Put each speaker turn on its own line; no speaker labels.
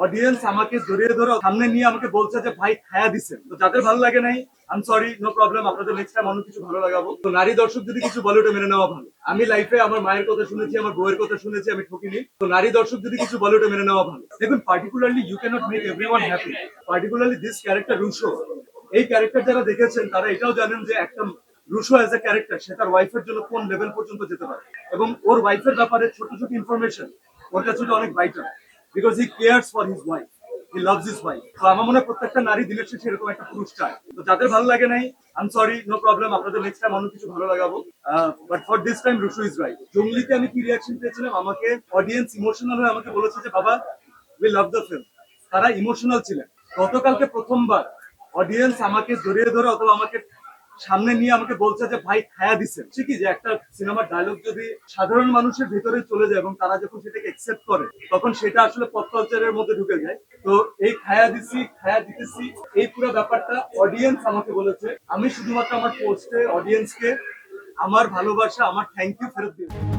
Audience আমাকে জড়িয়ে ধরে সামনে নিয়ে আমাকে বলছে যে ভাই খায়া দিচ্ছেন। তো যাদের ভালো লাগে নাই, I am sorry, no problem, আপনাদের নেক্সট টাইম অন্য কিছু ভালো লাগাবো। তো নারী দর্শক যদি কিছু বলে ওটা মেনে নেওয়া ভালো। আমি লাইফে আমার মায়ের কথা শুনেছি, আমার বউয়ের কথা শুনেছি, আমি ঠকিনি। তো নারী দর্শক যদি কিছু বলে ওটা মেনে নেওয়া ভালো। দেখুন, particularly you can't make everyone happy. Particularly this character Rusho, এই ক্যারেক্টার যারা দেখেছেন তারা এটাও জানেন যে একটা রুশো অ্যাজ এ ক্যারেক্টার সে তার ওয়াইফের জন্য কোন লেভেল পর্যন্ত যেতে পারে, এবং ওর ওয়াইফের ব্যাপারে ছোট ছোট ইনফরমেশন ওর কাছে অনেক vital, because he cares for his wife, he loves his wife. তো আমার মনে হয় প্রত্যেকটা নারী দিনের শেষে এরকম একটা পুরুষ চায়। তো যাদের ভালো লাগে নাই, I am sorry, no problem, আপনাদের নেক্সট টাইম অন্য কিছু ভালো লাগাবো। But for this time Rusho is right. জঙ্গলিতে আমি কি রিয়াকশন পেয়েছিলাম, আমাকে অডিয়েন্স ইমোশনাল হয়ে আমাকে বলেছে যে বাবা, উই লাভ দ্য ফিল্ম। তারা ইমোশনাল ছিলেন। গতকালকে প্রথমবার অডিয়েন্স আমাকে জড়িয়ে ধরে অথবা আমাকে সামনে নিয়ে আমাকে বলছে যে ভাই খায়া দিচ্ছেন। ঠিকই, যে একটা সিনেমার ডায়লগ যদি সাধারণ মানুষের ভিতরে চলে যায় এবং তারা যখন সেটাকে একসেপ্ট করে তখন সেটা আসলে পপ কালচারের মধ্যে ঢুকে যায়। তো এই খায়া দিছি, খায়া দিতেছি, এই পুরো ব্যাপারটা অডিয়েন্স আমাকে বলেছে। আমি শুধুমাত্র আমার পোস্টে অডিয়েন্সকে আমার ভালোবাসা, আমার থ্যাংক ইউ ফেরত দিয়েছি।